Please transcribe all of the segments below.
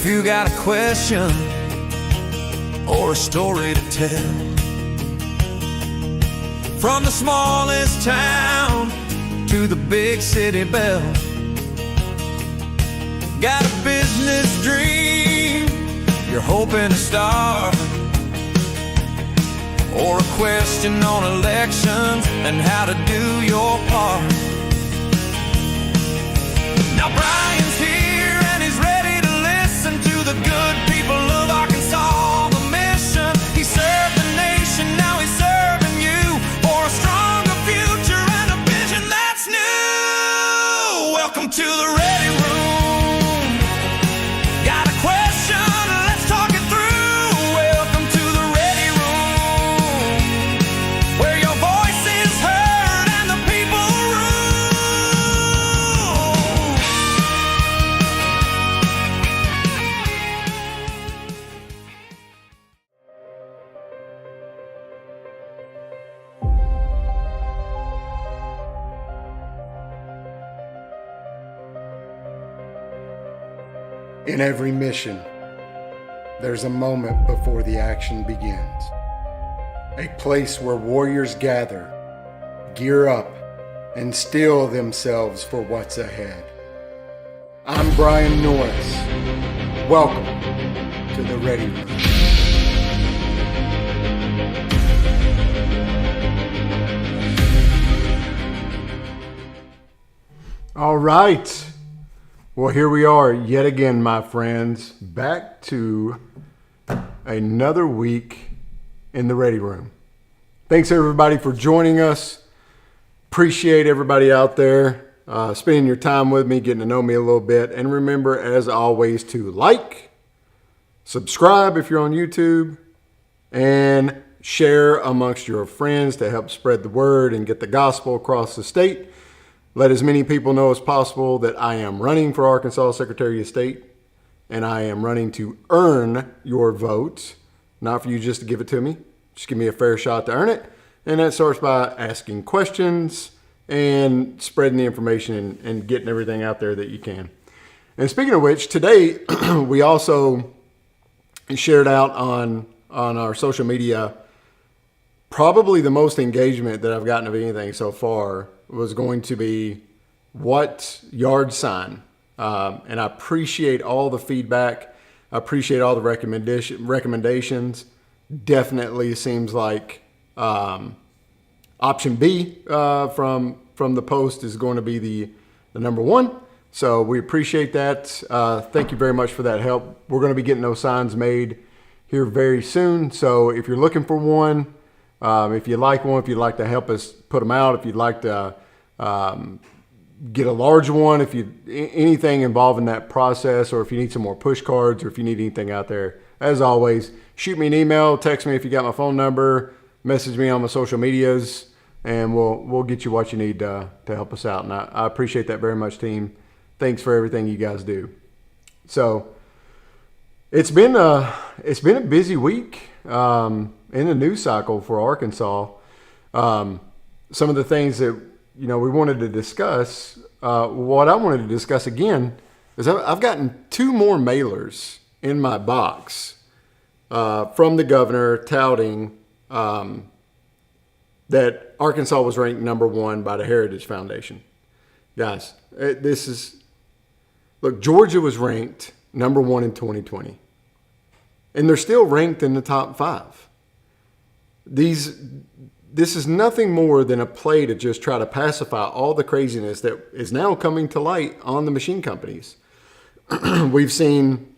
If you got a question or a story to tell, from the smallest town to the big city belle, got a business dream you're hoping to start, or a question on elections and how to do your part. Now Brian's here and he's ready to listen to the good people of Arkansas. The mission, he served the nation, now he's serving you for a stronger future and a vision that's new. Welcome to the Ready Room. Got a question? Let's talk it through. Welcome to the Ready Room, where your voice is heard and the people rule. In every mission, there's a moment before the action begins. A place where warriors gather, gear up, and steel themselves for what's ahead. I'm Brian Norris. Welcome to the Ready Room. All right. Well, here we are yet again, my friends, back to another week in the Ready Room. Thanks, everybody, for joining us. Appreciate everybody out there spending your time with me, getting to know me a little bit. And remember, as always, to like, subscribe if you're on YouTube, and share amongst your friends to help spread the word and get the gospel across the state. Let as many people know as possible that I am running for Arkansas Secretary of State, and I am running to earn your vote, not for you just to give it to me. Just give me a fair shot to earn it. And that starts by asking questions and spreading the information and getting everything out there that you can. And speaking of which, today we also shared out on our social media, probably the most engagement that I've gotten of anything so far was going to be what yard sign. And I appreciate all the feedback. I appreciate all the recommendations. Definitely seems like option B from the post is going to be the number one. So we appreciate that. Thank you very much for that help. We're going to be getting those signs made here very soon. So if you're looking for one, if you like one, if you'd like to help us put them out, if you'd like to get a large one, if you anything involving that process, or if you need some more push cards, or if you need anything out there, as always, shoot me an email, text me if you got my phone number, message me on my social medias, and we'll get you what you need to help us out. And I appreciate that very much, team. Thanks for everything you guys do. So it's been a busy week in the news cycle for Arkansas. Some of the things that we wanted to discuss. What I wanted to discuss again is I've gotten 2 more mailers in my box from the governor touting that Arkansas was ranked number 1 by the Heritage Foundation. Guys, Georgia was ranked number 1 in 2020, and they're still ranked in the top 5. This is nothing more than a play to just try to pacify all the craziness that is now coming to light on the machine companies. We've seen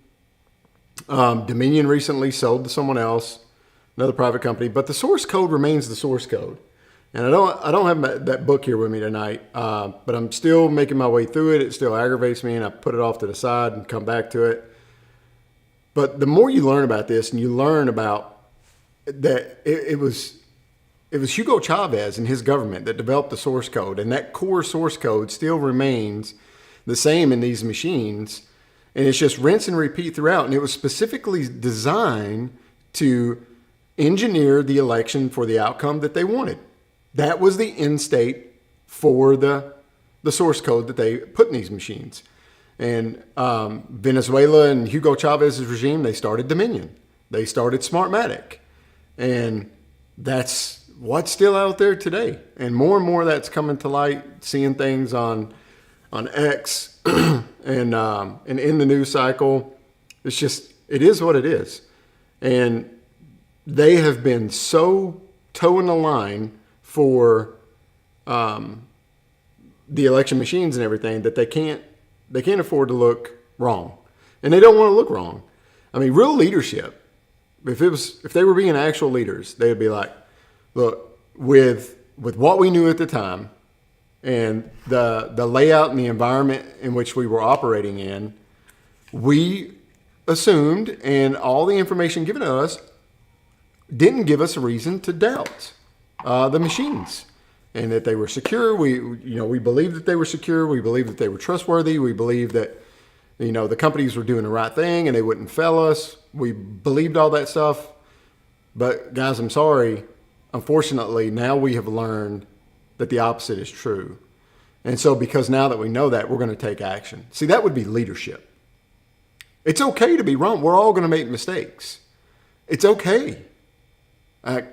Dominion recently sold to someone else, another private company, but the source code remains the source code. And I don't have that book here with me tonight, but I'm still making my way through it. It still aggravates me, and I put it off to the side and come back to it. But the more you learn about this, and you learn about that it was Hugo Chavez and his government that developed the source code, and that core source code still remains the same in these machines, and it's just rinse and repeat throughout. And it was specifically designed to engineer the election for the outcome that they wanted. That was the end state for the source code that they put in these machines. And Venezuela and Hugo Chavez's regime, they started Dominion. They started Smartmatic. And that's what's still out there today. And more of that's coming to light, seeing things on X and in the news cycle. It's just, it is what it is. And they have been so toeing the line for the election machines and everything that they can't afford to look wrong. And they don't want to look wrong. I mean, real leadership, if they were being actual leaders, they would be like, look, with what we knew at the time and the layout and the environment in which we were operating in, we assumed, and all the information given to us didn't give us a reason to doubt the machines, and that they were secure. We believed that they were secure. We believed that they were trustworthy. We believed that the companies were doing the right thing and they wouldn't fail us. We believed all that stuff. But guys, I'm sorry. Unfortunately, now we have learned that the opposite is true. And so because now that we know that, we're going to take action. See, that would be leadership. It's okay to be wrong. We're all going to make mistakes. It's okay. I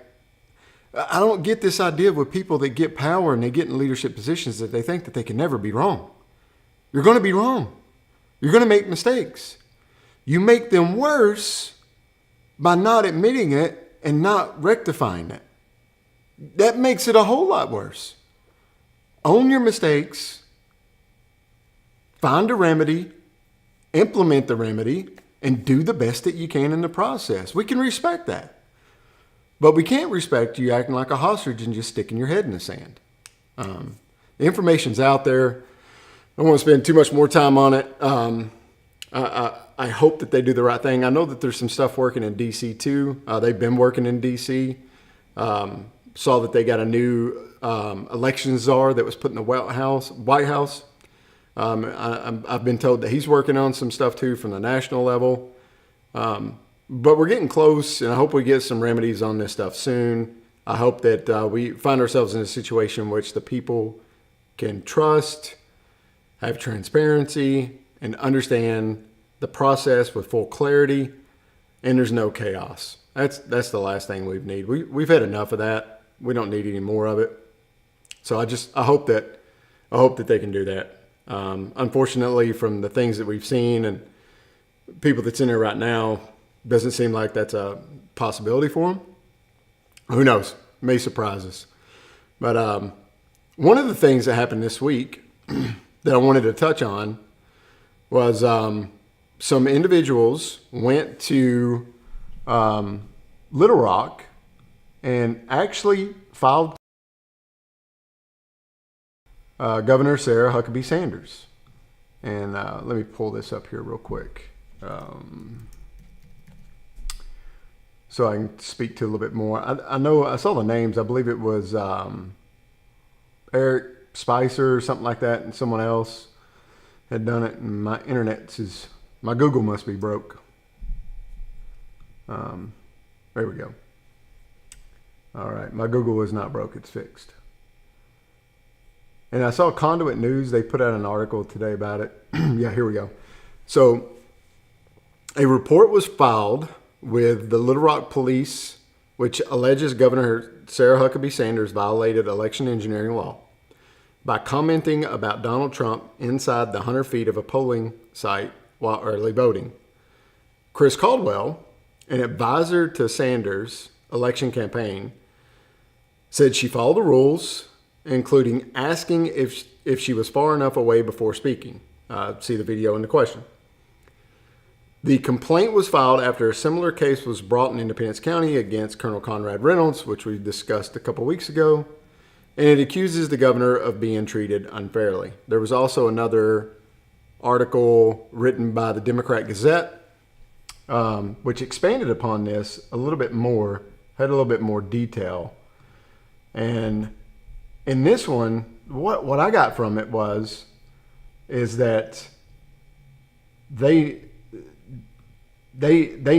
don't get this idea with people that get power and they get in leadership positions that they think that they can never be wrong. You're going to be wrong. You're going to make mistakes. You make them worse by not admitting it and not rectifying it. That makes it a whole lot worse. Own your mistakes, find a remedy, implement the remedy, and do the best that you can in the process. We can respect that. But we can't respect you acting like a hostage and just sticking your head in the sand. The information's out there. I don't want to spend too much more time on it. I hope that they do the right thing. I know that there's some stuff working in D.C. too. They've been working in D.C. Saw that they got a new election czar that was put in the White House. I've been told that he's working on some stuff too from the national level. But we're getting close, and I hope we get some remedies on this stuff soon. I hope that we find ourselves in a situation in which the people can trust, have transparency, and understand the process with full clarity, and there's no chaos. That's the last thing we need. We've had enough of that. We don't need any more of it. So I hope that they can do that. Unfortunately, from the things that we've seen and people that's in there right now, doesn't seem like that's a possibility for them. Who knows? May surprise us. But one of the things that happened this week that I wanted to touch on was some individuals went to Little Rock and actually filed Governor Sarah Huckabee Sanders. And let me pull this up here real quick. So I can speak to a little bit more. I know I saw the names. I believe it was Eric Spicer or something like that, and someone else had done it. And my Google must be broke. There we go. All right, my Google is not broke. It's fixed. And I saw Conduit News. They put out an article today about it. Yeah, here we go. So a report was filed with the Little Rock Police, which alleges Governor Sarah Huckabee Sanders violated election engineering law by commenting about Donald Trump inside the 100 feet of a polling site while early voting. Chris Caldwell, an advisor to Sanders' election campaign, said she followed the rules, including asking if she was far enough away before speaking. See the video in the question. The complaint was filed after a similar case was brought in Independence County against Colonel Conrad Reynolds, which we discussed a couple weeks ago, and it accuses the governor of being treated unfairly. There was also another article written by the Democrat Gazette, which expanded upon this a little bit more, had a little bit more detail. And in this one, what I got from it is that they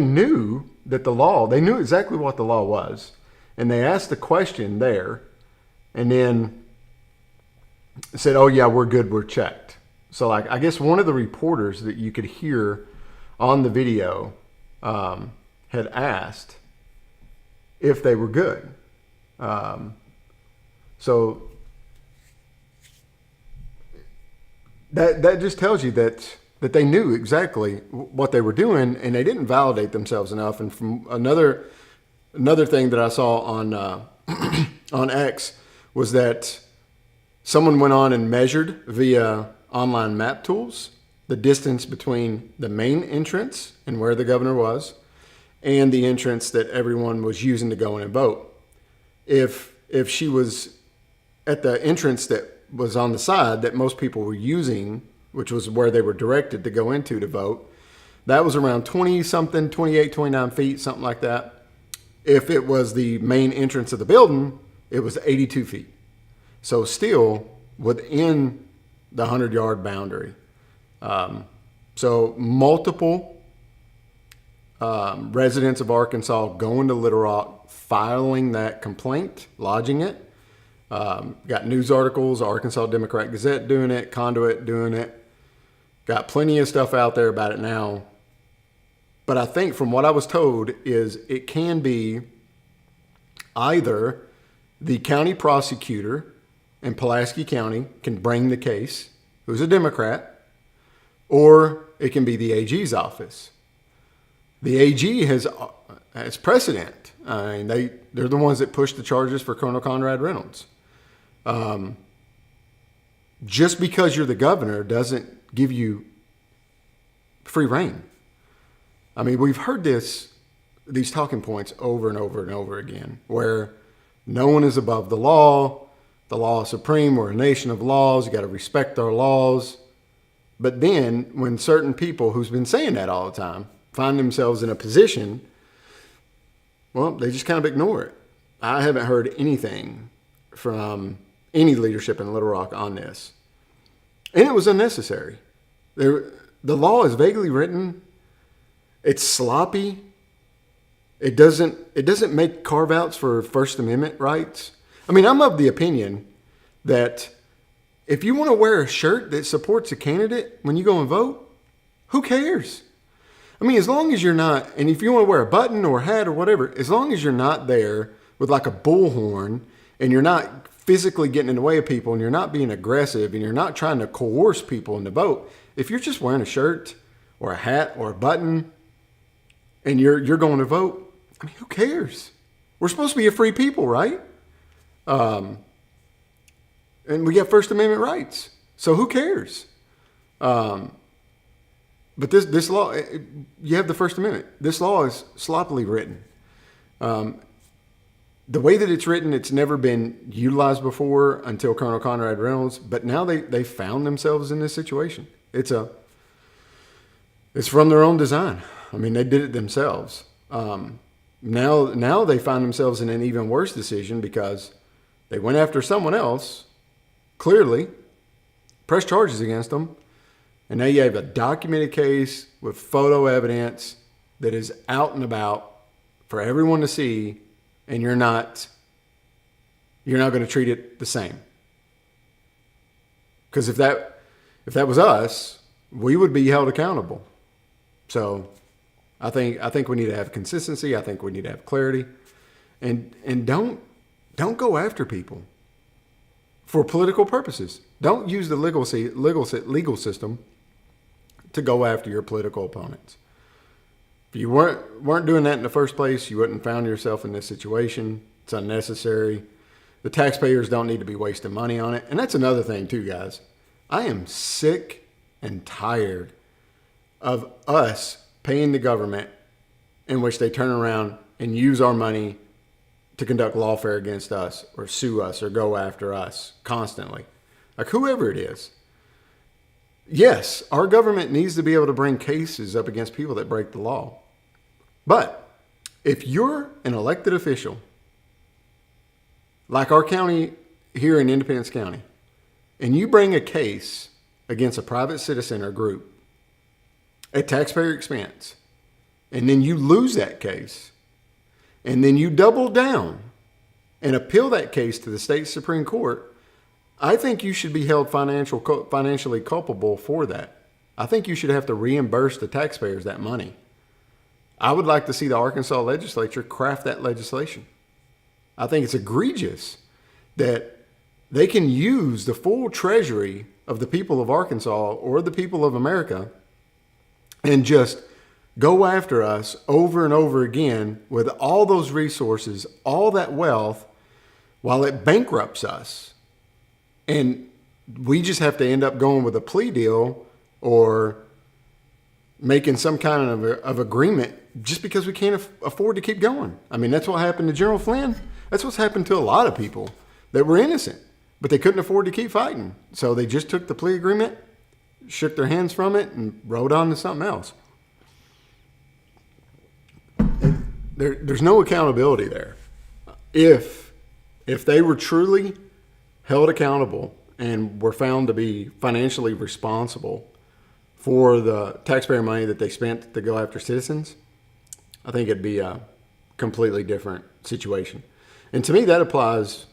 knew that they knew exactly what the law was, and they asked the question there, and then said, "Oh yeah, we're good, we're checked." So, like, I guess one of the reporters that you could hear on the video had asked if they were good. So that just tells you that they knew exactly what they were doing, and they didn't validate themselves enough. And from another thing that I saw on on X was that someone went on and measured via online map tools the distance between the main entrance and where the governor was and the entrance that everyone was using to go in and vote. If she was at the entrance that was on the side that most people were using, which was where they were directed to go into to vote, that was around 20 something, 28, 29 feet, something like that. If it was the main entrance of the building, it was 82 feet. So still within the 100-yard boundary. So multiple residents of Arkansas going to Little Rock, filing that complaint, lodging it. Got news articles, Arkansas Democrat Gazette doing it, Conduit doing it. Got plenty of stuff out there about it now. But I think from what I was told is it can be either the county prosecutor in Pulaski County can bring the case, who's a Democrat, or it can be the AG's office. The AG has precedent. I mean, they're the ones that pushed the charges for Colonel Conrad Reynolds. Just because you're the governor doesn't give you free reign. I mean, we've heard these talking points over and over and over again, where no one is above the law is supreme, we're a nation of laws, you got to respect our laws. But then when certain people who's been saying that all the time find themselves in a position, well, they just kind of ignore it. I haven't heard anything from any leadership in Little Rock on this. And it was unnecessary. The law is vaguely written. It's sloppy. It doesn't make carve-outs for First Amendment rights. I mean, I'm of the opinion that if you want to wear a shirt that supports a candidate when you go and vote, who cares? I mean, as long as you're not, and if you want to wear a button or a hat or whatever, as long as you're not there with like a bullhorn and you're not physically getting in the way of people and you're not being aggressive and you're not trying to coerce people into vote, if you're just wearing a shirt or a hat or a button and you're going to vote, I mean, who cares? We're supposed to be a free people, right? And we got First Amendment rights. So who cares? But this law, you have the First Amendment. This law is sloppily written. The way that it's written, it's never been utilized before until Colonel Conrad Reynolds. But now they found themselves in this situation. It's from their own design. I mean, they did it themselves. Now they find themselves in an even worse decision because they went after someone else, clearly, pressed charges against them, and now you have a documented case with photo evidence that is out and about for everyone to see, and you're not going to treat it the same. Because if that was us, we would be held accountable. So I think we need to have consistency. I think we need to have clarity, and don't go after people for political purposes. Don't use the legal system to go after your political opponents. If you weren't doing that in the first place, you wouldn't have found yourself in this situation. It's unnecessary. The taxpayers don't need to be wasting money on it. And that's another thing too, guys. I am sick and tired of us paying the government in which they turn around and use our money to conduct lawfare against us or sue us or go after us constantly. Like whoever it is. Yes, our government needs to be able to bring cases up against people that break the law. But if you're an elected official, like our county here in Independence County, and you bring a case against a private citizen or group at taxpayer expense, and then you lose that case, and then you double down and appeal that case to the state Supreme Court, I think you should be held financially culpable for that. I think you should have to reimburse the taxpayers that money. I would like to see the Arkansas legislature craft that legislation. I think it's egregious that they can use the full treasury of the people of Arkansas or the people of America and just go after us over and over again with all those resources, all that wealth, while it bankrupts us. And we just have to end up going with a plea deal or making some kind of agreement just because we can't afford to keep going. I mean, that's what happened to General Flynn. That's what's happened to a lot of people that were innocent, but they couldn't afford to keep fighting. So they just took the plea agreement, shook their hands from it, and rode on to something else. There's no accountability there. If they were truly held accountable and were found to be financially responsible for the taxpayer money that they spent to go after citizens, I think it'd be a completely different situation. And to me, that applies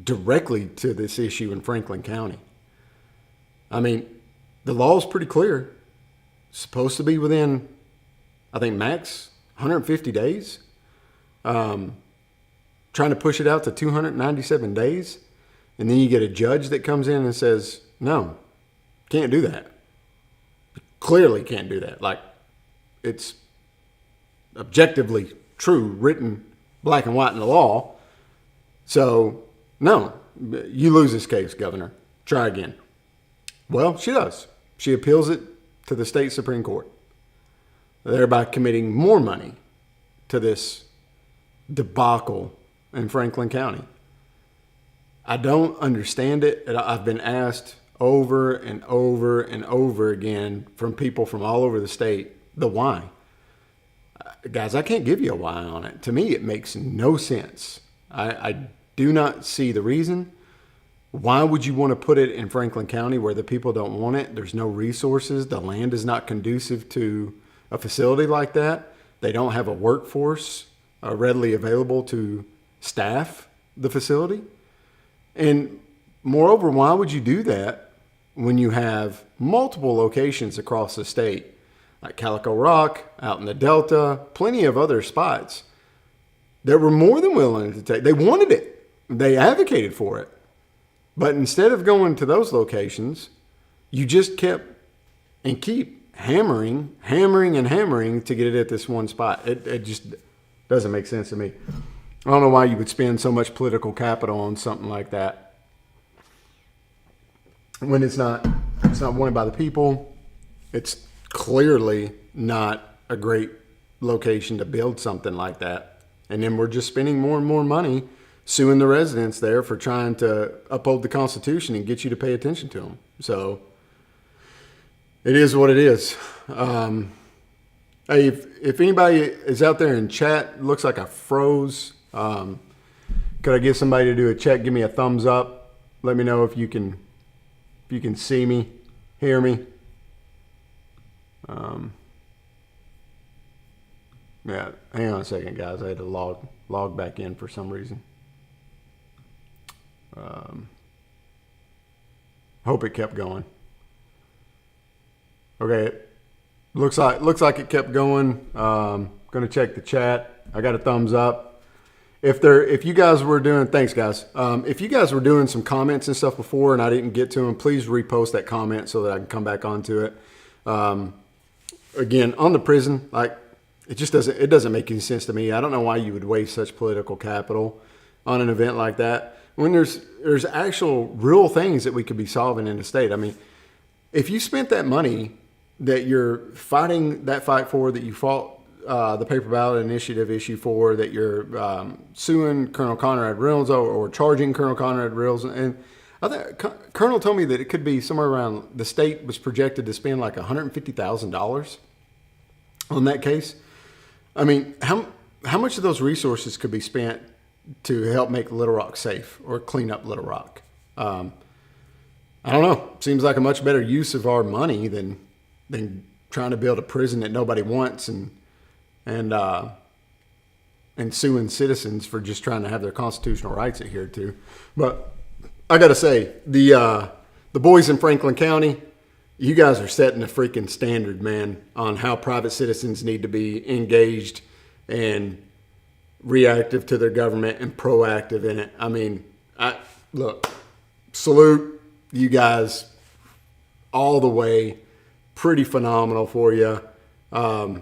directly to this issue in Franklin County. I mean, the law is pretty clear. It's supposed to be within, I think, max 150 days. Trying to push it out to 297 days. And then you get a judge that comes in and says, no, can't do that. Clearly can't do that. Like, it's objectively true, written black and white in the law. So, no, you lose this case, Governor. Try again. Well, she does. She appeals it to the state Supreme Court, thereby committing more money to this debacle in Franklin County. I don't understand it. I've been asked over and over and over again from people from all over the state the why. Guys, I can't give you a why on it. To me, it makes no sense. I do not see the reason. Why would you want to put it in Franklin County where the people don't want it? There's no resources. The land is not conducive to a facility like that. They don't have a workforce readily available to staff the facility. And moreover, why would you do that when you have multiple locations across the state, like Calico Rock, out in the Delta, plenty of other spots that were more than willing to take? They wanted it. They advocated for it. But instead of going to those locations, you just kept and keep hammering to get it at this one spot. It just doesn't make sense to me. I don't know why you would spend so much political capital on something like that when it's not wanted by the people. It's clearly not a great location to build something like that. And then we're just spending more and more money suing the residents there for trying to uphold the Constitution and get you to pay attention to them. So it is what it is. Hey, if anybody is out there in chat, looks like I froze. Could I get somebody to do a check? Give me a thumbs up. Let me know if you can see me, hear me. Yeah, hang on a second, guys. I had to log back in for some reason. Hope it kept going. Okay, looks like it kept going. Gonna check the chat. I got a thumbs up. If you guys were doing, thanks guys. If you guys were doing some comments and stuff before and I didn't get to them, please repost that comment so that I can come back onto it. Again, on the prison, like it doesn't make any sense to me. I don't know why you would waste such political capital on an event like that when there's actual real things that we could be solving in the state. I mean, if you spent that money that you're fighting that fight for, that you fought the paper ballot initiative issue for, that you're suing Colonel Conrad Reynolds or charging Colonel Conrad Reynolds, and I think Colonel told me that it could be somewhere around, the state was projected to spend like $150,000 on that case. I mean, how much of those resources could be spent to help make Little Rock safe or clean up Little Rock? I don't know. Seems like a much better use of our money than trying to build a prison that nobody wants and suing citizens for just trying to have their constitutional rights adhered to. But I got to say, the boys in Franklin County, you guys are setting a freaking standard, man, on how private citizens need to be engaged and reactive to their government and proactive in it. I mean, look, salute you guys all the way. Pretty phenomenal for you. I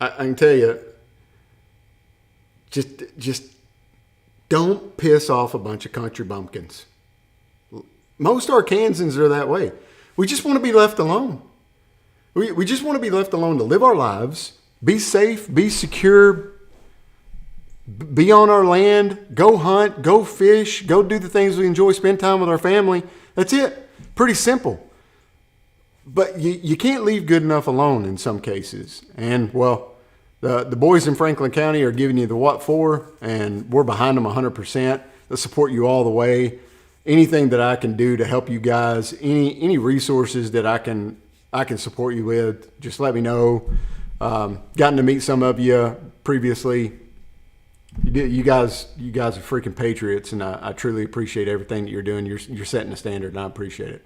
can tell you, just don't piss off a bunch of country bumpkins. Most Arkansans are that way. We just want to be left alone. We just want to be left alone to live our lives, be safe, be secure, be on our land, go hunt, go fish, go do the things we enjoy, spend time with our family. That's it. Pretty simple. But you can't leave good enough alone in some cases. And, well, the boys in Franklin County are giving you the what for, and we're behind them 100%. They'll support you all the way. Anything that I can do to help you guys, any resources that I can support you with, just let me know. Gotten to meet some of you previously. You guys are freaking patriots, and I truly appreciate everything that you're doing. You're setting the standard, and I appreciate it.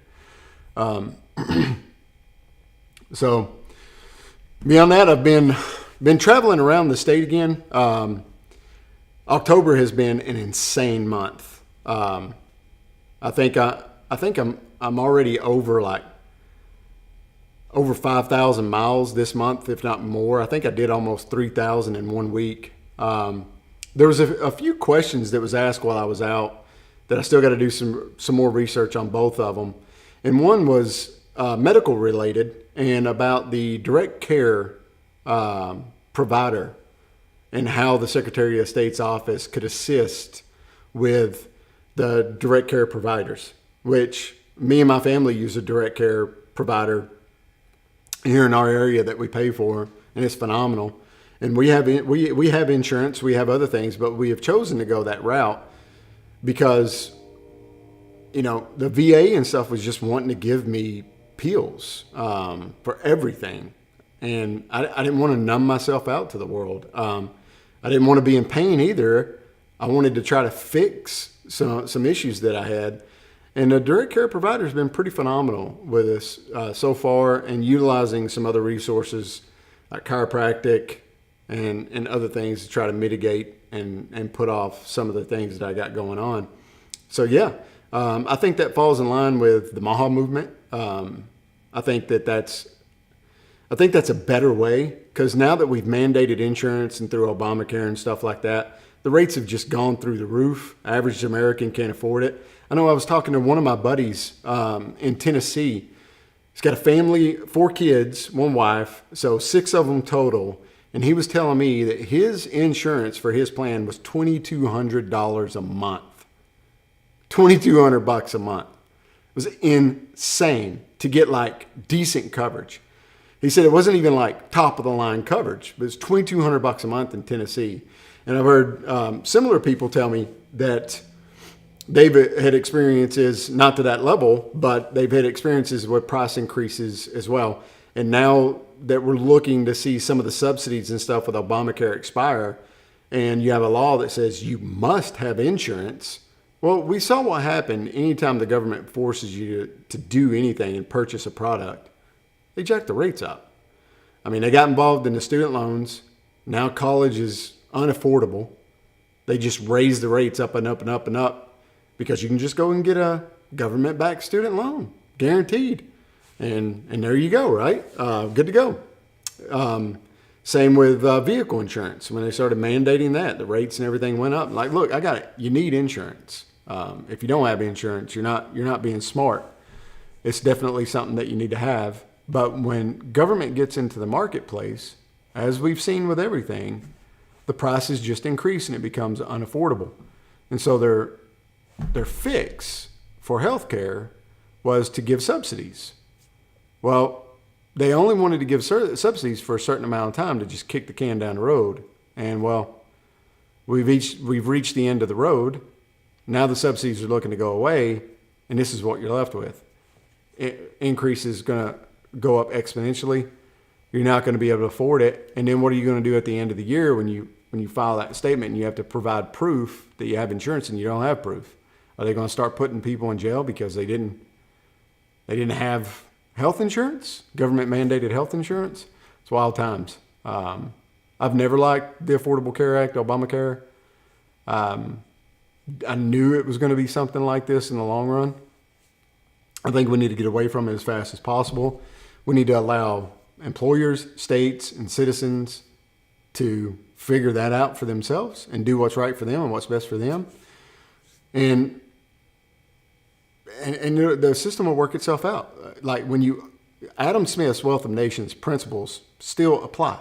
So beyond that, I've been traveling around the state again. October has been an insane month. I think I'm already over 5,000 miles this month, if not more. I think I did almost 3,000 in 1 week. There was a few questions that was asked while I was out that I still got to do some more research on both of them. And one was medical related and about the direct care provider and how the Secretary of State's office could assist with the direct care providers, which me and my family use a direct care provider here in our area that we pay for, and it's phenomenal. And we have insurance, we have other things, but we have chosen to go that route because, the VA and stuff was just wanting to give me pills for everything. And I didn't want to numb myself out to the world. I didn't want to be in pain either. I wanted to try to fix some issues that I had. And the direct care provider has been pretty phenomenal with us so far, and utilizing some other resources like chiropractic and other things to try to mitigate and put off some of the things that I got going on. So yeah, I think that falls in line with the MAHA movement. I think that's a better way, because now that we've mandated insurance and through Obamacare and stuff like that, the rates have just gone through the roof. Average American can't afford it. I know I was talking to one of my buddies in Tennessee. He's got a family, 4 kids, 1 wife, so 6 of them total. And he was telling me that his insurance for his plan was $2,200 a month. $2,200 a month. It was insane to get decent coverage. He said it wasn't even top of the line coverage, but it's $2,200 a month in Tennessee. And I've heard similar people tell me that they've had experiences, not to that level, but they've had experiences with price increases as well. And now that we're looking to see some of the subsidies and stuff with Obamacare expire, and you have a law that says you must have insurance. Well, we saw what happened anytime the government forces you to do anything and purchase a product. They jack the rates up. I mean, they got involved in the student loans. Now college is unaffordable. They just raise the rates up and up and up and up because you can just go and get a government-backed student loan, guaranteed. And there you go, right? Good to go. Same with vehicle insurance. When they started mandating that, the rates and everything went up. Look, I got it. You need insurance. If you don't have insurance, you're not being smart. It's definitely something that you need to have. But when government gets into the marketplace, as we've seen with everything, the prices just increase and it becomes unaffordable. And so their fix for healthcare was to give subsidies. Well, they only wanted to give subsidies for a certain amount of time to just kick the can down the road. And well, we've reached the end of the road. Now the subsidies are looking to go away, and this is what you're left with. Increase is going to go up exponentially. You're not going to be able to afford it. And then what are you going to do at the end of the year when you file that statement and you have to provide proof that you have insurance and you don't have proof? Are they going to start putting people in jail because they didn't have health insurance, government mandated health insurance? It's wild times. I've never liked the Affordable Care Act, Obamacare. I knew it was going to be something like this in the long run. I think we need to get away from it as fast as possible. We need to allow employers, states, and citizens to figure that out for themselves and do what's right for them and what's best for them. And the system will work itself out. Like Adam Smith's Wealth of Nations principles still apply.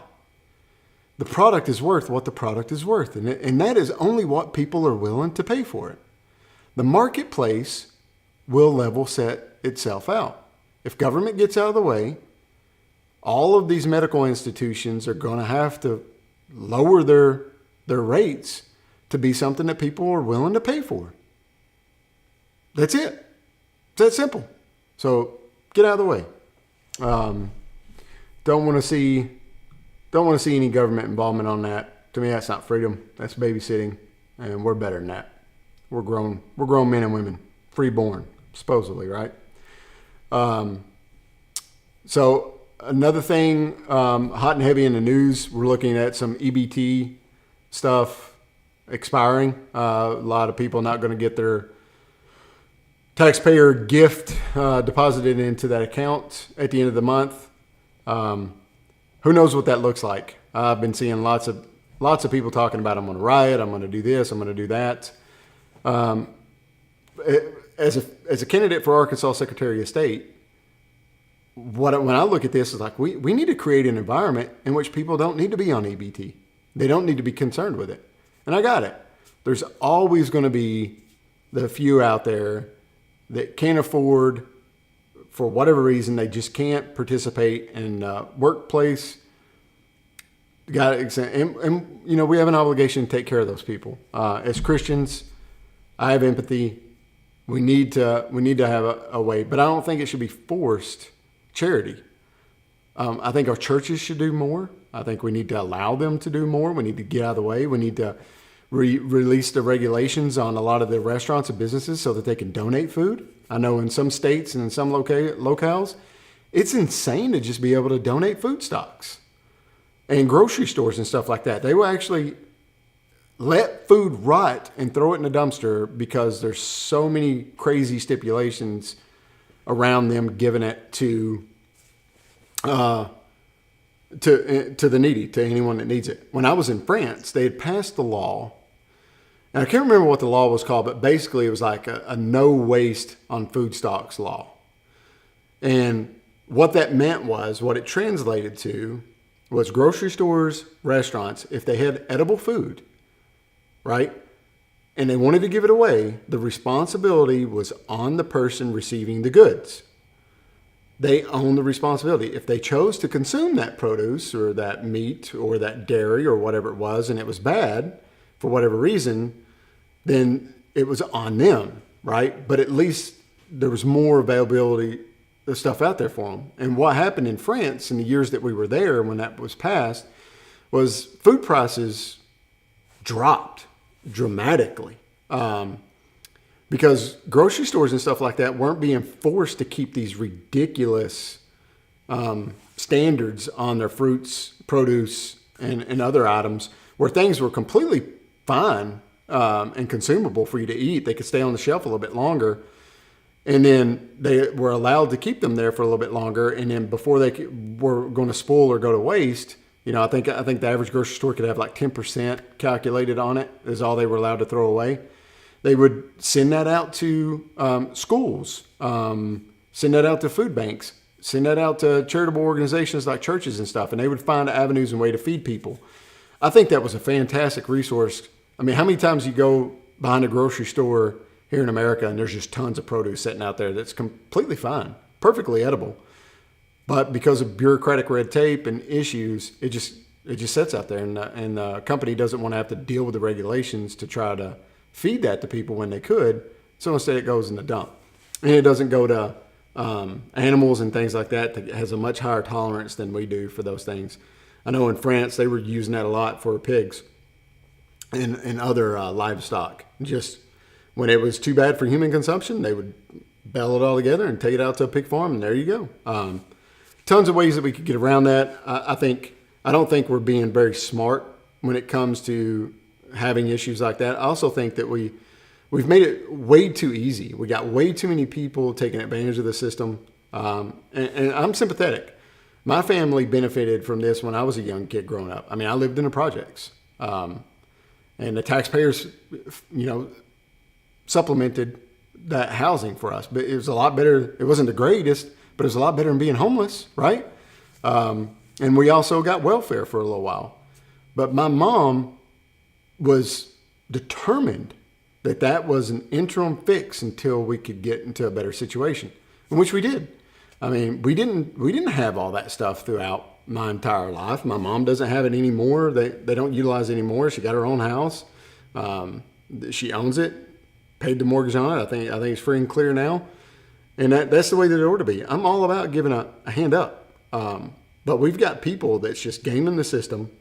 The product is worth what the product is worth. And that is only what people are willing to pay for it. The marketplace will level set itself out. If government gets out of the way, all of these medical institutions are going to have to lower their rates to be something that people are willing to pay for. That's it. It's that simple. So get out of the way. Don't want to see any government involvement on that. To me, that's not freedom. That's babysitting, and we're better than that. We're grown men and women, freeborn, supposedly, right? So another thing, hot and heavy in the news, we're looking at some EBT stuff expiring. A lot of people not going to get their taxpayer gift deposited into that account at the end of the month. Who knows what that looks like? I've been seeing lots of people talking about, I'm going to riot, I'm going to do this, I'm going to do that. As a candidate for Arkansas Secretary of State, when I look at this, is like we need to create an environment in which people don't need to be on EBT. They don't need to be concerned with it. And I got it. There's always going to be the few out there that can't afford, for whatever reason, they just can't participate in workplace. And we have an obligation to take care of those people. As Christians, I have empathy. We need to have a way, but I don't think it should be forced charity. I think our churches should do more. I think we need to allow them to do more. We need to get out of the way. We need to release the regulations on a lot of the restaurants and businesses so that they can donate food. I know in some states and in some locales, it's insane to just be able to donate food stocks. And grocery stores and stuff like that, they will actually let food rot and throw it in a dumpster because there's so many crazy stipulations around them giving it to the needy, to anyone that needs it. When I was in France, they had passed the law, and I can't remember what the law was called, but basically it was like a no waste on food stocks law. And what that meant was, what it translated to was grocery stores, restaurants, if they had edible food, right, and they wanted to give it away, the responsibility was on the person receiving the goods. They own the responsibility. If they chose to consume that produce or that meat or that dairy or whatever it was, and it was bad for whatever reason, then it was on them, right? But at least there was more availability of stuff out there for them. And what happened in France in the years that we were there when that was passed was food prices dropped dramatically. Because grocery stores and stuff like that weren't being forced to keep these ridiculous standards on their fruits, produce, and other items, where things were completely fine and consumable for you to eat. They could stay on the shelf a little bit longer. And then they were allowed to keep them there for a little bit longer. And then before they were going to spoil or go to waste, I think the average grocery store could have like 10% calculated on it is all they were allowed to throw away. They would send that out to schools, send that out to food banks, send that out to charitable organizations like churches and stuff, and they would find avenues and way to feed people. I think that was a fantastic resource. I mean, how many times you go behind a grocery store here in America and there's just tons of produce sitting out there that's completely fine, perfectly edible. But because of bureaucratic red tape and issues, it just sits out there, and the company doesn't want to have to deal with the regulations to try to feed that to people when they could. So instead it goes in the dump. And it doesn't go to animals and things like that has a much higher tolerance than we do for those things. I know in France they were using that a lot for pigs and other livestock. Just When it was too bad for human consumption, they would bale it all together and take it out to a pig farm, and there you go. Tons of ways that we could get around that. I don't think we're being very smart when it comes to having issues like that. I also think that we've made it way too easy. We got way too many people taking advantage of the system, and I'm sympathetic. My family benefited from this when I was a young kid growing up. I mean, I lived in the projects, and the taxpayers, supplemented that housing for us. But it was a lot better. It wasn't the greatest, but it was a lot better than being homeless, right? And we also got welfare for a little while. But my mom was determined that that was an interim fix until we could get into a better situation, in which we did. I mean, we didn't have all that stuff throughout my entire life. My mom doesn't have it anymore. They don't utilize it anymore. She got her own house. She owns it, paid the mortgage on it. I think it's free and clear now. And that's the way that it ought to be. I'm all about giving a hand up. But we've got people that's just gaming the system,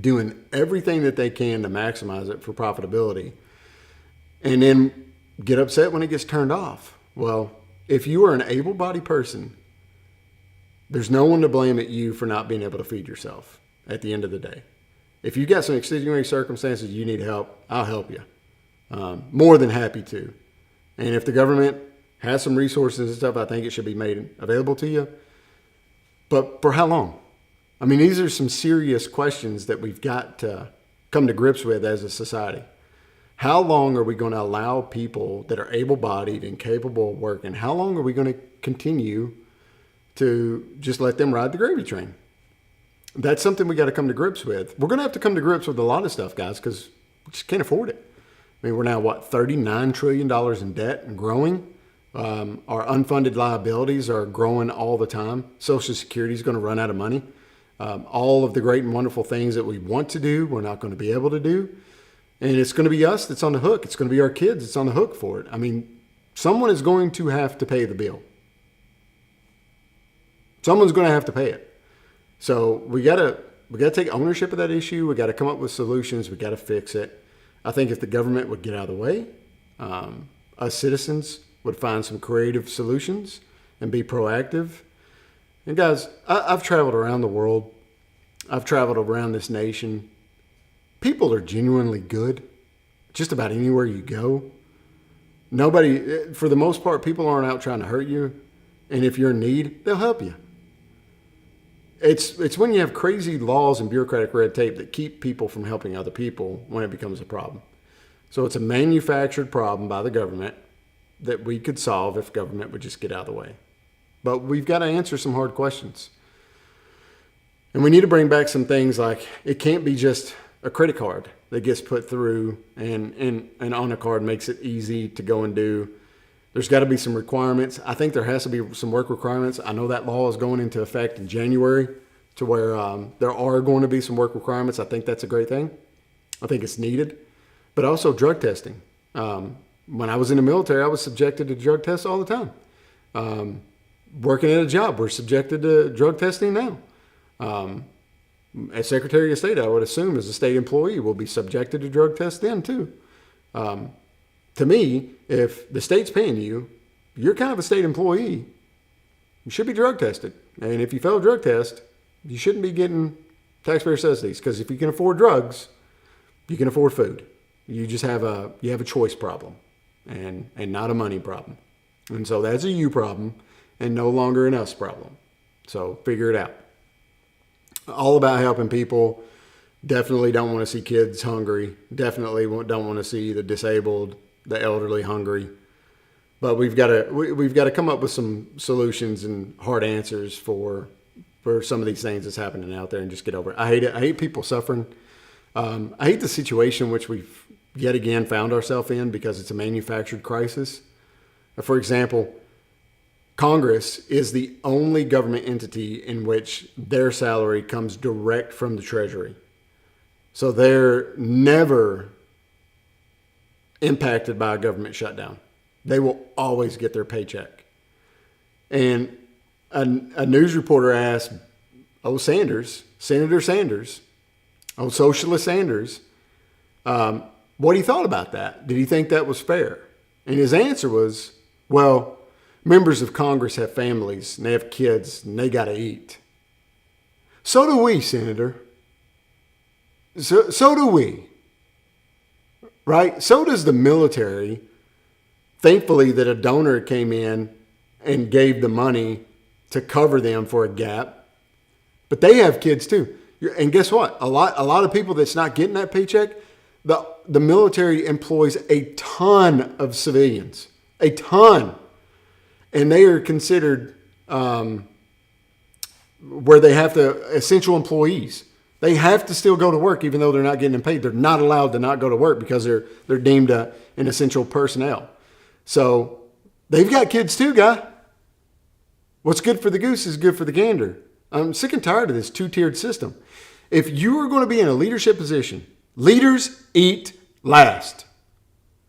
doing everything that they can to maximize it for profitability, and then get upset when it gets turned off. Well, if you are an able-bodied person, there's no one to blame at you for not being able to feed yourself at the end of the day. If you've got some extenuating circumstances, you need help, I'll help you. More than happy to. And if the government has some resources and stuff, I think it should be made available to you. But for how long? I mean, these are some serious questions that we've got to come to grips with as a society. How long are we going to allow people that are able-bodied and capable of working? How long are we going to continue to just let them ride the gravy train? That's something we got to come to grips with. We're going to have to come to grips with a lot of stuff, guys, because we just can't afford it. I mean, we're now, $39 trillion in debt and growing. Our unfunded liabilities are growing all the time. Social Security is going to run out of money. All of the great and wonderful things that we want to do, we're not going to be able to do. And it's going to be us that's on the hook. It's going to be our kids that's on the hook for it. I mean, someone is going to have to pay the bill. Someone's going to have to pay it. So we got to take ownership of that issue. We got to come up with solutions. We got to fix it. I think if the government would get out of the way, us citizens would find some creative solutions and be proactive. And guys, I've traveled around the world. I've traveled around this nation. People are genuinely good just about anywhere you go. Nobody, for the most part, people aren't out trying to hurt you. And if you're in need, they'll help you. It's when you have crazy laws and bureaucratic red tape that keep people from helping other people when it becomes a problem. So it's a manufactured problem by the government that we could solve if government would just get out of the way. But we've got to answer some hard questions. And we need to bring back some things like it can't be just a credit card that gets put through and on a card makes it easy to go and do. There's got to be some requirements. I think there has to be some work requirements. I know that law is going into effect in January to where there are going to be some work requirements. I think that's a great thing. I think it's needed. But also drug testing. When I was in the military, I was subjected to drug tests all the time. Working at a job, we're subjected to drug testing now. As Secretary of State, I would assume as a state employee, will be subjected to drug tests then too. To me, if the state's paying you, you're kind of a state employee. You should be drug tested. And if you fail a drug test, you shouldn't be getting taxpayer subsidies, because if you can afford drugs, you can afford food. You just have a choice problem and not a money problem. And so that's a you problem and no longer an us problem. So figure it out. All about helping people. Definitely don't want to see kids hungry. Definitely don't want to see the disabled, the elderly hungry. But we've got to come up with some solutions and hard answers for some of these things that's happening out there and just get over it. I hate it. I hate people suffering. I hate the situation which we've yet again found ourselves in because it's a manufactured crisis. For example, Congress is the only government entity in which their salary comes direct from the Treasury. So they're never impacted by a government shutdown. They will always get their paycheck. And a news reporter asked, Senator Sanders, Socialist Sanders, what he thought about that. Did he think that was fair? And his answer was, well, members of Congress have families and they have kids and they got to eat. So do we, Senator. So do we. Right? So does the military. Thankfully that a donor came in and gave the money to cover them for a gap. But they have kids too. And guess what? A lot of people that's not getting that paycheck, the military employs a ton of civilians. A ton. And they are considered where they have to, essential employees. They have to still go to work even though they're not getting paid. They're not allowed to not go to work because they're deemed an essential personnel. So they've got kids too, guy. What's good for the goose is good for the gander. I'm sick and tired of this two-tiered system. If you are going to be in a leadership position, leaders eat last.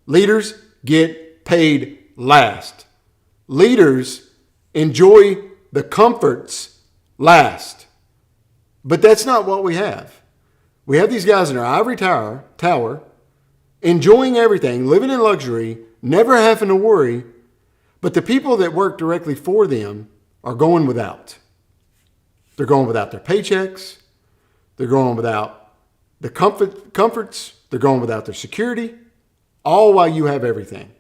Leaders get paid last. Leaders enjoy the comforts last. But that's not what we have. We have these guys in our ivory tower, enjoying everything, living in luxury, never having to worry, but the people that work directly for them are going without. They're going without their paychecks. They're going without the comforts. They're going without their security, all while you have everything.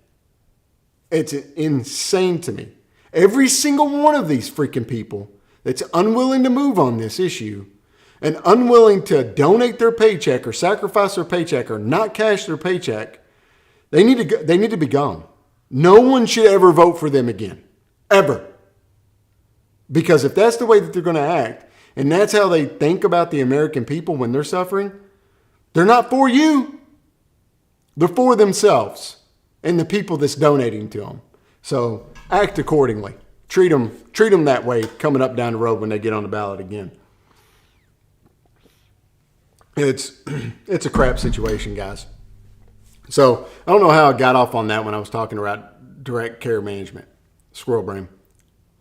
It's insane to me. Every single one of these freaking people that's unwilling to move on this issue and unwilling to donate their paycheck or sacrifice their paycheck or not cash their paycheck, they need to be gone. No one should ever vote for them again. Ever. Because if that's the way that they're going to act, and that's how they think about the American people when they're suffering, they're not for you. They're for themselves and the people that's donating to them. So act accordingly. Treat them that way coming up down the road when they get on the ballot again. It's a crap situation, guys. So I don't know how I got off on that when I was talking about direct care management. Squirrel brain.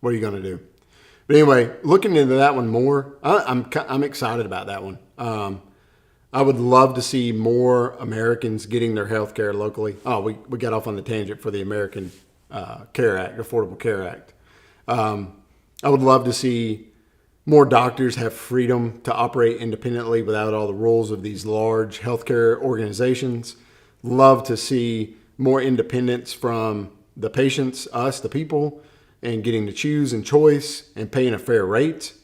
What are you going to do? But anyway, looking into that one more, I'm excited about that one. I would love to see more Americans getting their health care locally. Oh, we got off on the tangent for the American Care Act, Affordable Care Act. I would love to see more doctors have freedom to operate independently without all the rules of these large healthcare organizations. Love to see more independence from the patients, us, the people, and getting to choose and choice and paying a fair rate.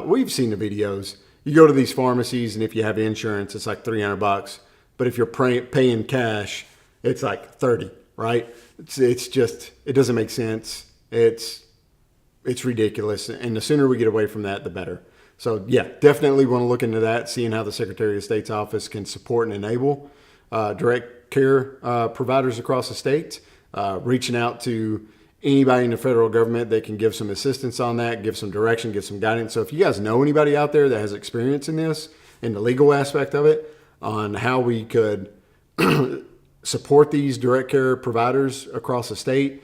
We've seen the videos. You go to these pharmacies, and if you have insurance, it's like $300. But if you're paying cash, it's like $30, right? It's just, it doesn't make sense. It's ridiculous. And the sooner we get away from that, the better. So yeah, definitely want to look into that, seeing how the Secretary of State's office can support and enable direct care providers across the state, reaching out to anybody in the federal government that can give some assistance on that, give some direction, give some guidance. So if you guys know anybody out there that has experience in this, in the legal aspect of it, on how we could support these direct care providers across the state,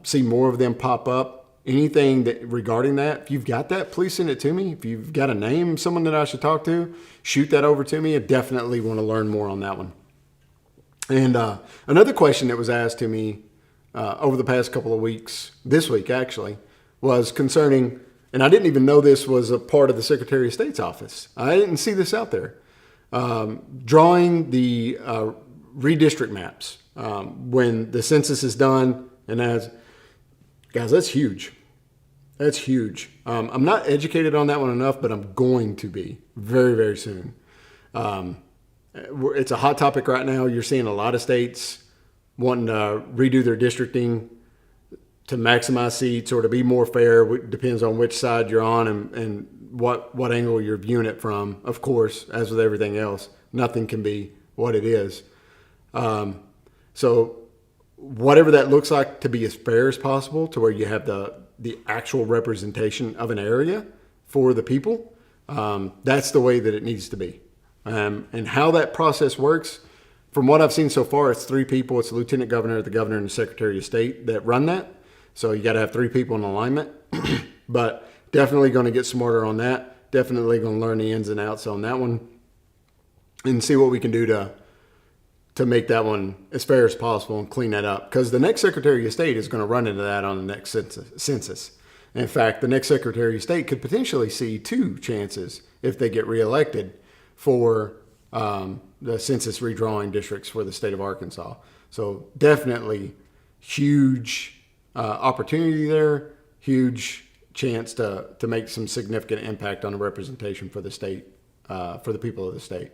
see more of them pop up, anything that regarding that, if you've got that, please send it to me. If you've got a name, someone that I should talk to, shoot that over to me. I definitely want to learn more on that one. And another question that was asked to me over the past couple of weeks, this week actually, was concerning, and I didn't even know this was a part of the Secretary of State's office. I didn't see this out there. Drawing the redistrict maps when the census is done, and guys, that's huge. That's huge. I'm not educated on that one enough, but I'm going to be very, very soon. It's a hot topic right now. You're seeing a lot of states wanting to redo their districting to maximize seats or to be more fair. It depends on which side you're on and what angle you're viewing it from. Of course, as with everything else, nothing can be what it is. So whatever that looks like to be as fair as possible, to where you have the actual representation of an area for the people, that's the way that it needs to be. And how that process works, from what I've seen so far, it's 3 people. It's the lieutenant governor, the governor, and the secretary of state that run that. So you got to have 3 people in alignment. But definitely going to get smarter on that. Definitely going to learn the ins and outs on that one and see what we can do to to make that one as fair as possible and clean that up. Because the next Secretary of State is going to run into that on the next census. In fact, the next Secretary of State could potentially see 2 chances if they get reelected for the census redrawing districts for the state of Arkansas. So definitely huge opportunity there, huge chance to make some significant impact on the representation for the state, for the people of the state.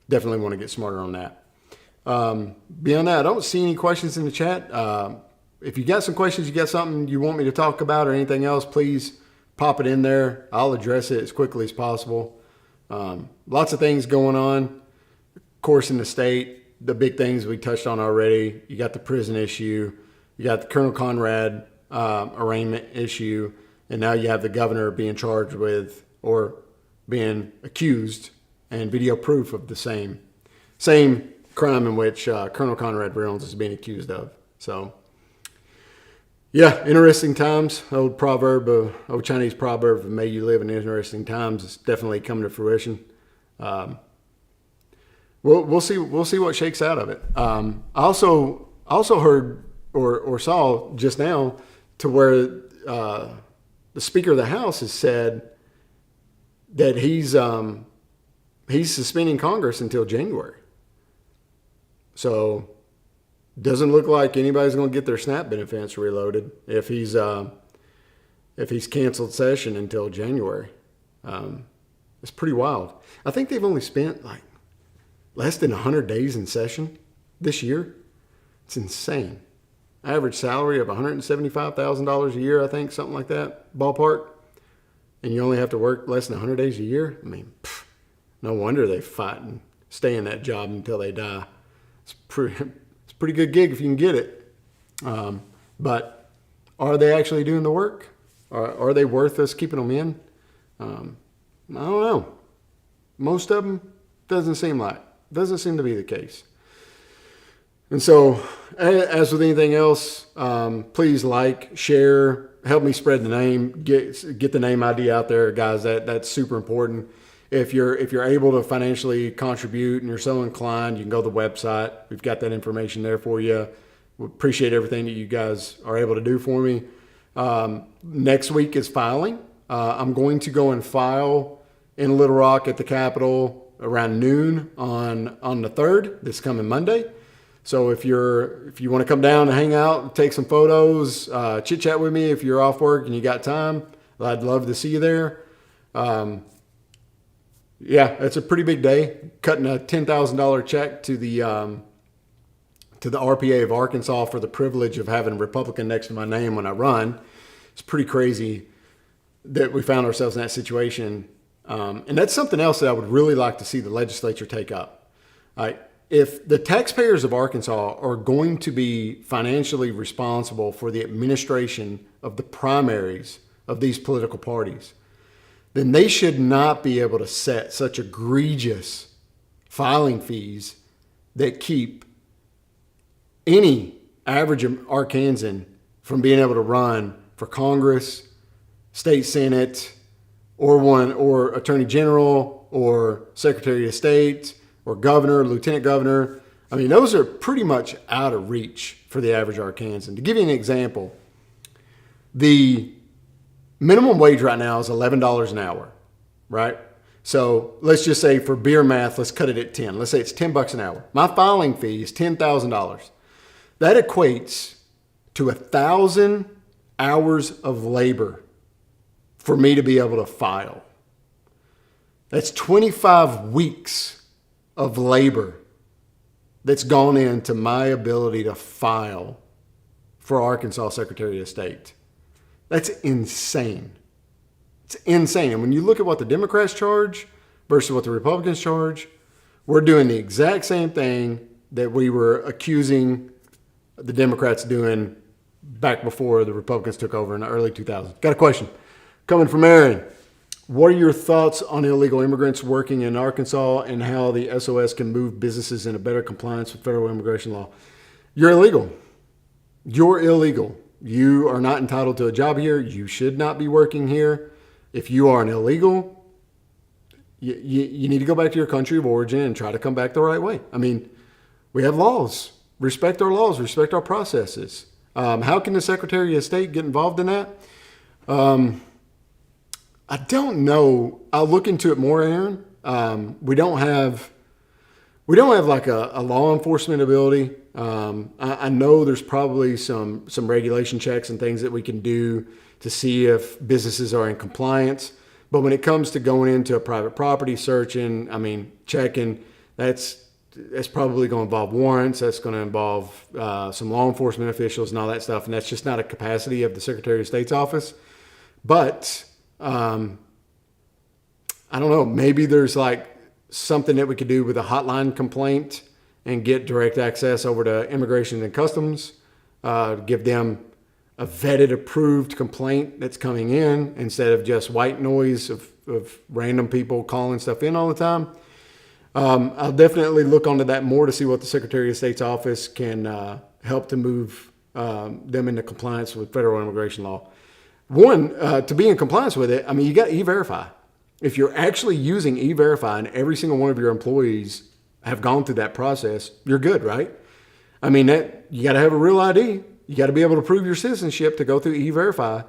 Definitely want to get smarter on that. Beyond that, I don't see any questions in the chat. If you got some questions, you got something you want me to talk about or anything else, please pop it in there. I'll address it as quickly as possible. Lots of things going on, of course, in the state. The big things we touched on already. You got the prison issue. You got the Colonel Conrad arraignment issue. And now you have the governor being charged with or being accused and video proof of the same crime in which Colonel Conrad Reynolds is being accused of. So, yeah, interesting times. Old Chinese proverb, "May you live in interesting times," is definitely coming to fruition. We'll see what shakes out of it. I also heard or saw just now to where the Speaker of the House has said that he's suspending Congress until January. So doesn't look like anybody's going to get their SNAP benefits reloaded if he's canceled session until January. It's pretty wild. I think they've only spent like less than 100 days in session this year. It's insane. Average salary of $175,000 a year, I think, something like that, ballpark. And you only have to work less than 100 days a year. I mean, no wonder they fight and stay in that job until they die. It's a pretty good gig if you can get it. But are they actually doing the work? Are they worth us keeping them in? I don't know. Most of them doesn't seem to be the case. And so, as with anything else, please like, share, help me spread the name, get the name ID out there, guys. That's super important. If you're able to financially contribute and you're so inclined, you can go to the website. We've got that information there for you. We appreciate everything that you guys are able to do for me. Next week is filing. I'm going to go and file in Little Rock at the Capitol around noon on the 3rd, this coming Monday. So if you want to come down and hang out, take some photos, chit chat with me if you're off work and you got time, I'd love to see you there. Yeah, it's a pretty big day. Cutting a $10,000 check to the RPA of Arkansas for the privilege of having a Republican next to my name when I run. It's pretty crazy that we found ourselves in that situation. And that's something else that I would really like to see the legislature take up. If the taxpayers of Arkansas are going to be financially responsible for the administration of the primaries of these political parties, then they should not be able to set such egregious filing fees that keep any average Arkansan from being able to run for Congress, state Senate, or Attorney General, or Secretary of State, or Governor, Lieutenant Governor. I mean, those are pretty much out of reach for the average Arkansan. To give you an example, the minimum wage right now is $11 an hour, right? So let's just say for beer math, let's cut it at 10. Let's say it's $10 an hour. My filing fee is $10,000. That equates to 1,000 hours of labor for me to be able to file. That's 25 weeks of labor that's gone into my ability to file for Arkansas Secretary of State. That's insane. It's insane. And when you look at what the Democrats charge versus what the Republicans charge, we're doing the exact same thing that we were accusing the Democrats doing back before the Republicans took over in the early 2000s. Got a question coming from Aaron. What are your thoughts on illegal immigrants working in Arkansas and how the SOS can move businesses into better compliance with federal immigration law? You're illegal. You're illegal. You are not entitled to a job here. You should not be working here. If you are an illegal, you need to go back to your country of origin and try to come back the right way. I mean, we have laws. Respect our laws. Respect our processes. How can the Secretary of State get involved in that? I don't know. I'll look into it more, Aaron. We don't have like a law enforcement ability. I know there's probably some regulation checks and things that we can do to see if businesses are in compliance. But when it comes to going into a private property, searching, checking, that's probably going to involve warrants. That's going to involve some law enforcement officials and all that stuff. And that's just not a capacity of the Secretary of State's office. But I don't know. Maybe there's like something that we could do with a hotline complaint and get direct access over to Immigration and Customs, give them a vetted, approved complaint that's coming in instead of just white noise of random people calling stuff in all the time. I'll definitely look onto that more to see what the Secretary of State's office can help to move them into compliance with federal immigration law. One, to be in compliance with it, you got E-Verify. If you're actually using E-Verify and every single one of your employees have gone through that process, you're good, right? You got to have a real ID. You got to be able to prove your citizenship to go through E-Verify.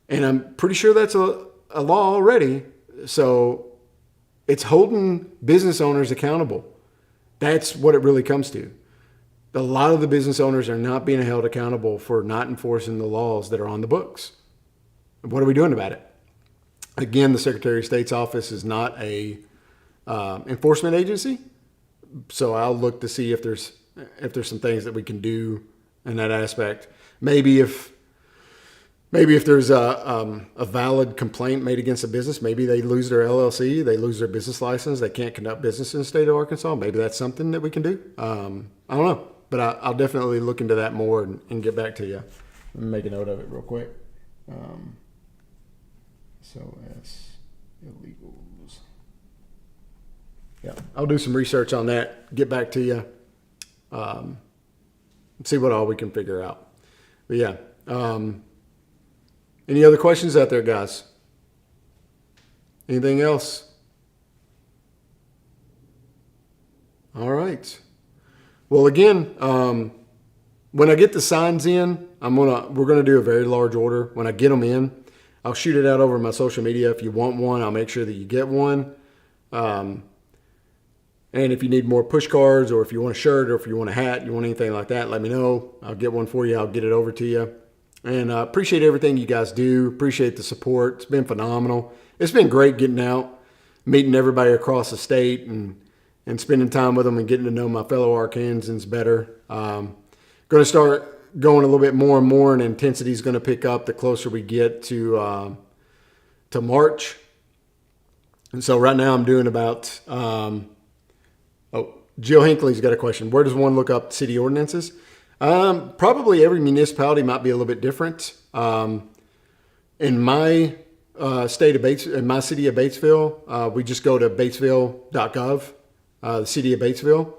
And I'm pretty sure that's a law already. So it's holding business owners accountable. That's what it really comes to. A lot of the business owners are not being held accountable for not enforcing the laws that are on the books. What are we doing about it? Again, the Secretary of State's office is not a enforcement agency. So I'll look to see if there's some things that we can do in that aspect. Maybe if there's a valid complaint made against a business, maybe they lose their LLC, they lose their business license, they can't conduct business in the state of Arkansas. Maybe that's something that we can do. I don't know, but I'll definitely look into that more and get back to you. Let me make a note of it real quick. SOS illegals. Yeah, I'll do some research on that, get back to you, see what all we can figure out. But yeah, any other questions out there, guys? Anything else? All right. Well, again, when I get the signs in, we're gonna do a very large order. When I get them in, I'll shoot it out over my social media. If you want one, I'll make sure that you get one. And if you need more push cards, or if you want a shirt, or if you want a hat, you want anything like that, let me know. I'll get one for you. I'll get it over to you. And appreciate everything you guys do. Appreciate the support. It's been phenomenal. It's been great getting out, meeting everybody across the state, and spending time with them and getting to know my fellow Arkansans better. Going to start going a little bit more and more, and intensity is going to pick up the closer we get to March. And so right now I'm doing about, Jill Hinckley's got a question. Where does one look up city ordinances? Probably every municipality might be a little bit different. In my city of Batesville, we just go to batesville.gov, the city of Batesville.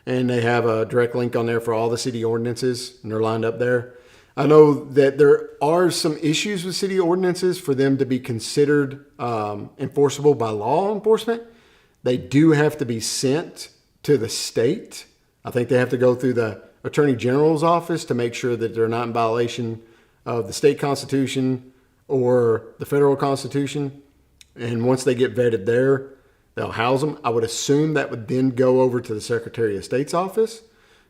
And they have a direct link on there for all the city ordinances, and they're lined up there. I know that there are some issues with city ordinances for them to be considered enforceable by law enforcement. They do have to be sent to the state. I think they have to go through the Attorney General's office to make sure that they're not in violation of the state constitution or the federal constitution. And once they get vetted there, they'll house them. I would assume that would then go over to the Secretary of State's office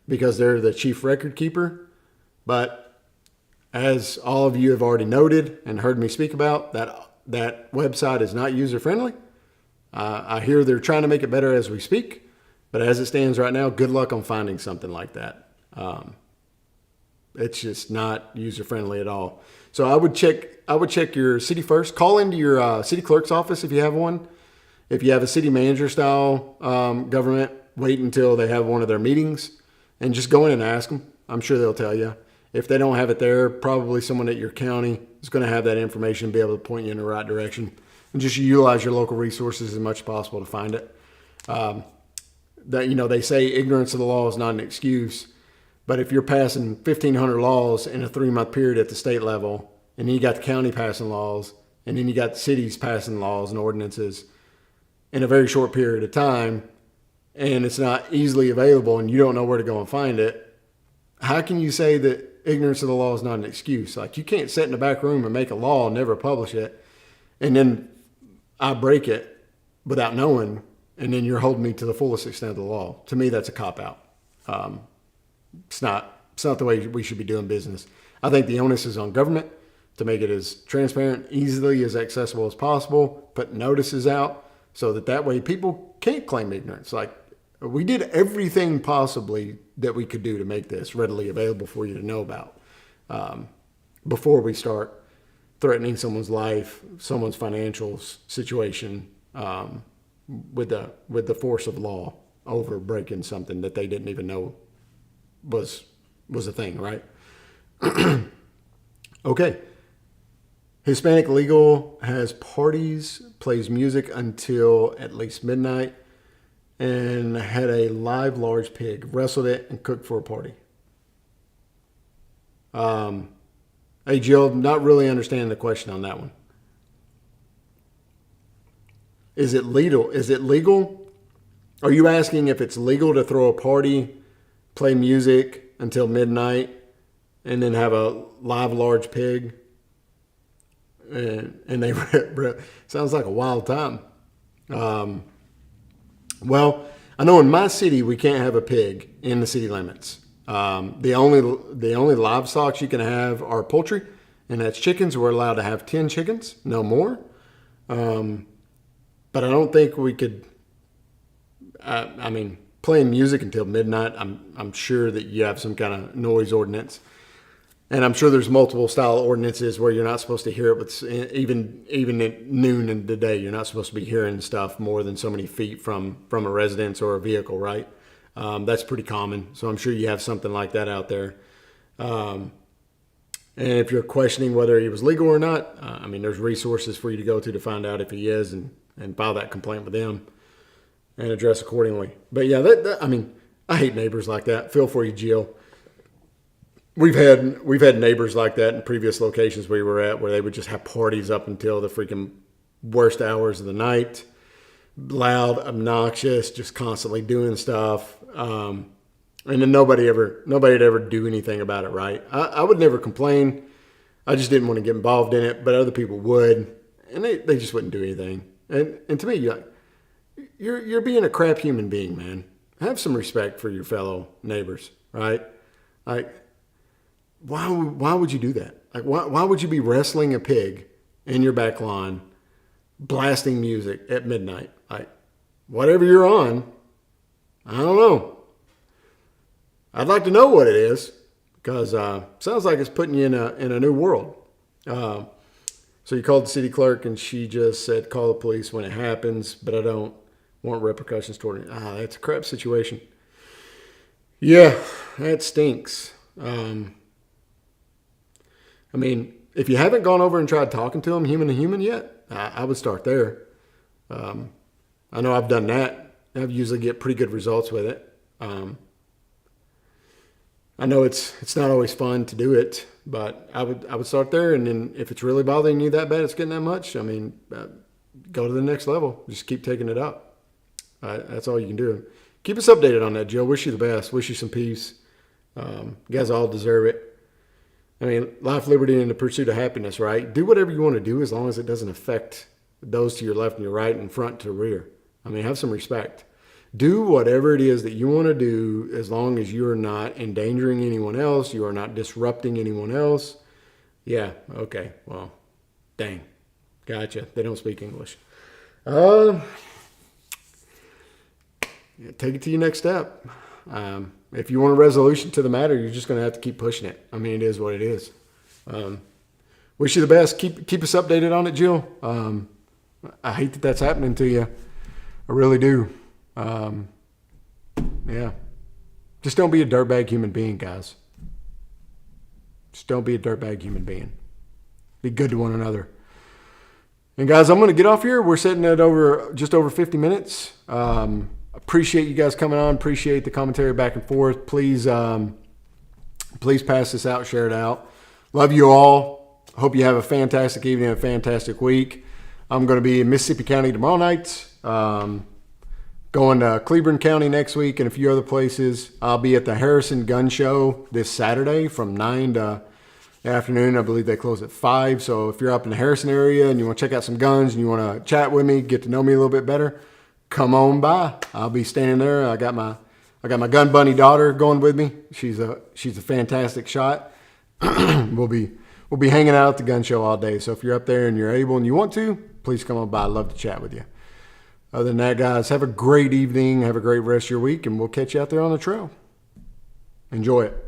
because they're the chief record keeper. But as all of you have already noted and heard me speak about, that website is not user-friendly. I hear they're trying to make it better as we speak, but as it stands right now, good luck on finding something like that. It's just not user-friendly at all. So I would check your city first. Call into your city clerk's office if you have one. If you have a city manager style government, wait until they have one of their meetings and just go in and ask them. I'm sure they'll tell you. If they don't have it there, probably someone at your county is going to have that information and be able to point you in the right direction. And just utilize your local resources as much as possible to find it. They say ignorance of the law is not an excuse, but if you're passing 1,500 laws in a 3-month period at the state level, and then you got the county passing laws, and then you got the cities passing laws and ordinances in a very short period of time, and it's not easily available and you don't know where to go and find it, how can you say that ignorance of the law is not an excuse? Like, you can't sit in the back room and make a law and never publish it, and then I break it without knowing, and then you're holding me to the fullest extent of the law. To me, that's a cop-out. It's not the way we should be doing business. I think the onus is on government to make it as transparent, easily as accessible as possible, put notices out so that way people can't claim ignorance. Like, we did everything possibly that we could do to make this readily available for you to know about before we start threatening someone's life, someone's financial situation with the force of law over breaking something that they didn't even know was a thing, right? Okay. Hispanic Legal has parties, plays music until at least midnight, and had a live large pig, wrestled it, and cooked for a party. Hey, Jill, not really understanding the question on that one. Is it legal? Is it legal? Are you asking if it's legal to throw a party, play music until midnight, and then have a live large pig? And they sounds like a wild time. Well, I know in my city we can't have a pig in the city limits. The only livestock you can have are poultry, and that's chickens. We're allowed to have 10 chickens, no more. But I don't think we could. I mean, playing music until midnight. I'm sure that you have some kind of noise ordinance. And I'm sure there's multiple style ordinances where you're not supposed to hear it, but even at noon in the day, you're not supposed to be hearing stuff more than so many feet from a residence or a vehicle, right? That's pretty common. So I'm sure you have something like that out there. And if you're questioning whether he was legal or not, I mean, there's resources for you to go to find out if he is and file that complaint with them and address accordingly. But yeah, I mean, I hate neighbors like that. Feel for you, Jill. We've had neighbors like that in previous locations we were at, where they would just have parties up until the freaking worst hours of the night, loud, obnoxious, just constantly doing stuff, and then nobody'd ever do anything about it. Right? I would never complain. I just didn't want to get involved in it, but other people would, and they just wouldn't do anything. And to me, you're being a crap human being, man. Have some respect for your fellow neighbors, right? Like, why would you do that? Like, why would you be wrestling a pig in your back lawn, blasting music at midnight? Like, whatever you're on, I don't know. I'd like to know what it is, because sounds like it's putting you in a new world. So you called the city clerk, and she just said, call the police when it happens, but I don't want repercussions toward it. That's a crap situation. Yeah, that stinks. I mean, if you haven't gone over and tried talking to him human to human yet, I would start there. I know I've done that. I've usually get pretty good results with it. I know it's not always fun to do it, but I would start there, and then if it's really bothering you that bad, it's getting that much, I mean, go to the next level. Just keep taking it up. That's all you can do. Keep us updated on that, Joe. Wish you the best. Wish you some peace. You guys all deserve it. I mean, life, liberty, and the pursuit of happiness, right? Do whatever you want to do as long as it doesn't affect those to your left and your right and front to rear. I mean, have some respect. Do whatever it is that you want to do as long as you're not endangering anyone else, you are not disrupting anyone else. Yeah, okay, well, dang. Gotcha. They don't speak English. Yeah, take it to your next step. If you want a resolution to the matter, you're just going to have to keep pushing it. I mean, it is what it is. Wish you the best. Keep us updated on it, Jill. I hate that that's happening to you. I really do. Yeah. Just don't be a dirtbag human being, guys. Just don't be a dirtbag human being. Be good to one another. And guys, I'm going to get off here. We're sitting at just over 50 minutes. Appreciate you guys coming on. Appreciate the commentary back and forth. Please pass this out, share it out. Love you all. Hope you have a fantastic evening, a fantastic week. I'm going to be in Mississippi County tomorrow night. Going Going to Cleburne County next week and a few other places. I'll be at the Harrison Gun Show this Saturday from 9 to the afternoon. I believe they close at 5. So if you're up in the Harrison area and you want to check out some guns and you want to chat with me, get to know me a little bit better, come on by. I'll be standing there. I got my gun bunny daughter going with me. She's a fantastic shot. We'll be hanging out at the gun show all day. So if you're up there and you're able and you want to, please come on by. I'd love to chat with you. Other than that, guys, have a great evening. Have a great rest of your week, and we'll catch you out there on the trail. Enjoy it.